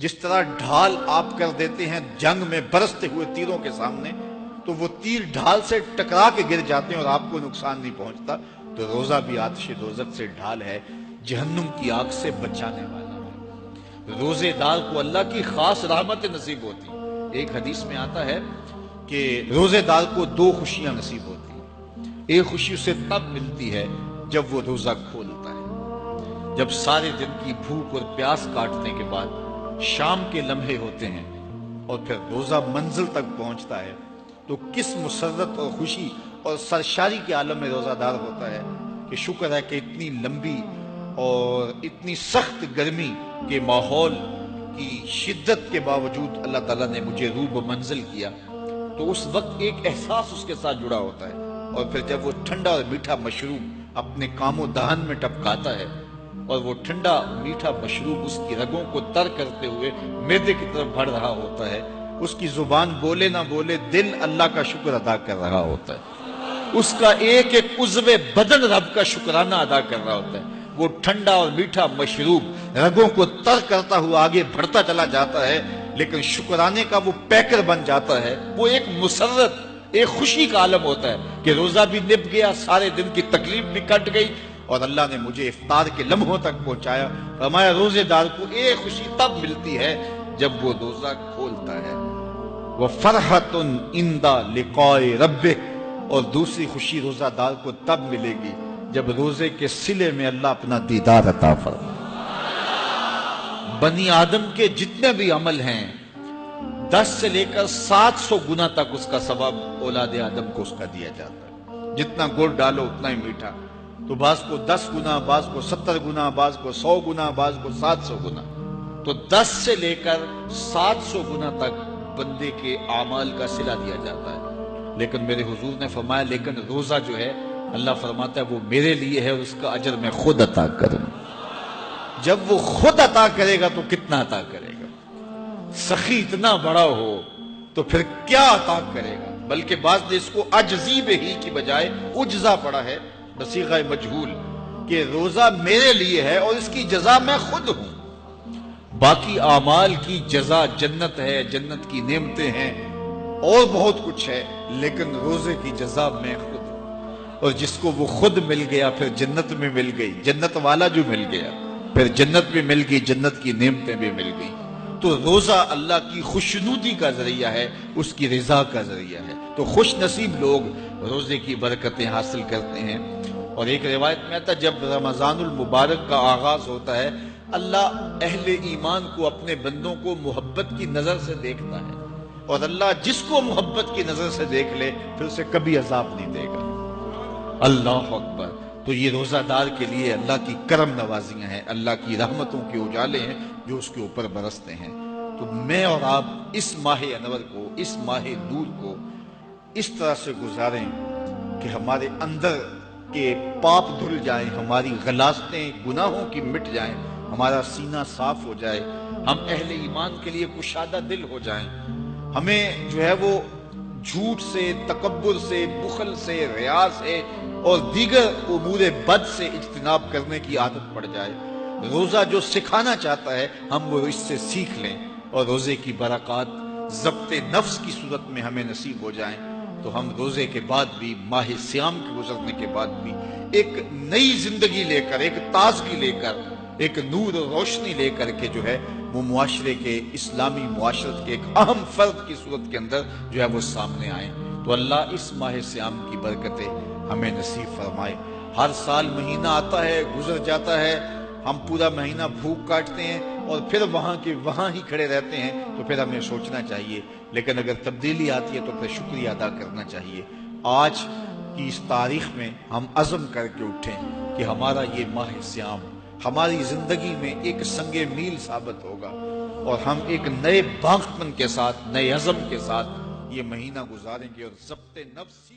جس طرح ڈھال آپ کر دیتے ہیں جنگ میں برستے ہوئے تیروں کے سامنے، تو وہ تیر ڈھال سے ٹکرا کے گر جاتے ہیں اور آپ کو نقصان نہیں پہنچتا، تو روزہ بھی آتش دوزخ سے ڈھال ہے، جہنم کی آگ سے بچانے والا ہے۔ روزے دار کو اللہ کی خاص رحمت نصیب ہوتی ہے۔ ایک حدیث میں آتا ہے کہ روزے دار کو 2 خوشیاں نصیب ہوتی ہیں۔ ایک خوشی اسے تب ملتی ہے جب وہ روزہ کھولتا ہے، جب سارے دن کی بھوک اور پیاس کاٹنے کے بعد شام کے لمحے ہوتے ہیں اور پھر روزہ منزل تک پہنچتا ہے، تو کس مسرت اور خوشی اور سرشاری کے عالم میں روزہ دار ہوتا ہے کہ شکر ہے کہ اتنی لمبی اور اتنی سخت گرمی کے ماحول کی شدت کے باوجود اللہ تعالیٰ نے مجھے روب منزل کیا۔ تو اس وقت ایک احساس اس کے ساتھ جڑا ہوتا ہے، اور پھر جب وہ ٹھنڈا اور میٹھا مشروب اپنے کام و دہن میں ٹپکاتا ہے اور وہ ٹھنڈا میٹھا مشروب اس کی رگوں کو تر کرتے ہوئے معدے کی طرف بڑھ رہا ہوتا ہے، اس کی زبان بولے نہ بولے دل اللہ کا شکر ادا کر رہا ہوتا ہے، اس کا ایک ایک عضو بدن رب کا شکرانہ ادا کر رہا ہوتا ہے۔ وہ ٹھنڈا اور میٹھا مشروب رگوں کو تر کرتا ہوا آگے بڑھتا چلا جاتا ہے، لیکن شکرانے کا وہ پیکر بن جاتا ہے۔ وہ ایک مسرت، ایک خوشی کا عالم ہوتا ہے کہ روزہ بھی نب گیا، سارے دن کی تکلیف بھی کٹ گئی، اور اللہ نے مجھے افطار کے لمحوں تک پہنچایا۔ فرمایا روزے دار کو ایک خوشی تب ملتی ہے جب وہ روزہ کھولتا ہے، وَفَرْحَةٌ عِنْدَ لِقَاءِ رَبِّهِ، اور دوسری خوشی روزہ دار کو تب ملے گی جب روزے کے صلے میں اللہ اپنا دیدار عطا فرمائے۔ بنی آدم کے جتنے بھی عمل ہیں 10 سے لے کر 700 گنا تک اس کا ثواب اولاد آدم کو اس کا دیا جاتا ہے۔ جتنا گڑ ڈالو اتنا ہی میٹھا، تو بعض کو 10 گنا، بعض کو 70 گنا، بعض کو 100 گنا، بعض کو 700 گنا، تو 10 سے لے کر 700 گنا تک بندے کے اعمال کا صلہ دیا جاتا ہے۔ لیکن میرے حضور نے فرمایا لیکن روزہ جو ہے اللہ فرماتا ہے وہ میرے لیے ہے اور اس کا اجر میں خود عطا کروں۔ جب وہ خود عطا کرے گا تو کتنا عطا کرے گا؟ سخی اتنا بڑا ہو تو پھر کیا عطا کرے گا؟ بلکہ بعض نے اس کو عجزی بہی کی بجائے عجزہ پڑھا ہے بصیغہ مجہول، کہ روزہ میرے لیے ہے اور اس کی جزا میں خود ہوں۔ باقی اعمال کی جزا جنت ہے، جنت کی نعمتیں ہیں اور بہت کچھ ہے، لیکن روزے کی جزا میں خود ہوں۔ اور جس کو وہ خود مل گیا پھر جنت میں مل گئی، جنت والا جو مل گیا پھر جنت بھی مل گئی، جنت کی نعمتیں بھی مل گئی۔ تو روزہ اللہ کی خوشنودی کا ذریعہ ہے، اس کی رضا کا ذریعہ ہے۔ تو خوش نصیب لوگ روزے کی برکتیں حاصل کرتے ہیں۔ اور ایک روایت میں آتا ہے جب رمضان المبارک کا آغاز ہوتا ہے اللہ اہل ایمان کو، اپنے بندوں کو محبت کی نظر سے دیکھتا ہے، اور اللہ جس کو محبت کی نظر سے دیکھ لے پھر اسے کبھی عذاب نہیں دے گا۔ اللہ اکبر۔ تو یہ روزہ دار کے لیے اللہ کی کرم نوازیاں ہیں، اللہ کی رحمتوں کے اجالے ہیں جو اس کے اوپر برستے ہیں۔ تو میں اور آپ اس ماہ انور کو، اس ماہ نور کو اس طرح سے گزاریں کہ ہمارے اندر کے پاپ دھل جائیں، ہماری غلاظتیں گناہوں کی مٹ جائیں، ہمارا سینہ صاف ہو جائے، ہم اہل ایمان کے لیے کشادہ دل ہو جائیں، ہمیں جو ہے وہ جھوٹ سے، تکبر سے، بخل سے، ریا سے اور دیگر امور بد سے اجتناب کرنے کی عادت پڑ جائے۔ روزہ جو سکھانا چاہتا ہے ہم وہ اس سے سیکھ لیں، اور روزے کی برکات ضبط نفس کی صورت میں ہمیں نصیب ہو جائیں، تو ہم روزے کے بعد بھی، ماہ سیام کے گزرنے کے بعد بھی ایک نئی زندگی لے کر، ایک تازگی لے کر، ایک نور و روشنی لے کر کے جو ہے وہ معاشرے کے، اسلامی معاشرت کے ایک اہم فرد کی صورت کے اندر جو ہے وہ سامنے آئیں۔ تو اللہ اس ماہ سیام کی برکتیں ہمیں نصیب فرمائے۔ ہر سال مہینہ آتا ہے، گزر جاتا ہے، ہم پورا مہینہ بھوک کاٹتے ہیں اور پھر وہاں کے وہاں ہی کھڑے رہتے ہیں، تو پھر ہمیں سوچنا چاہیے، لیکن اگر تبدیلی آتی ہے تو پھر شکریہ ادا کرنا چاہیے۔ آج کی اس تاریخ میں ہم عزم کر کے اٹھیں کہ ہمارا یہ ماہ سیام ہماری زندگی میں ایک سنگ میل ثابت ہوگا، اور ہم ایک نئے باغپن کے ساتھ، نئے عزم کے ساتھ یہ مہینہ گزاریں گے اور ضبط نفس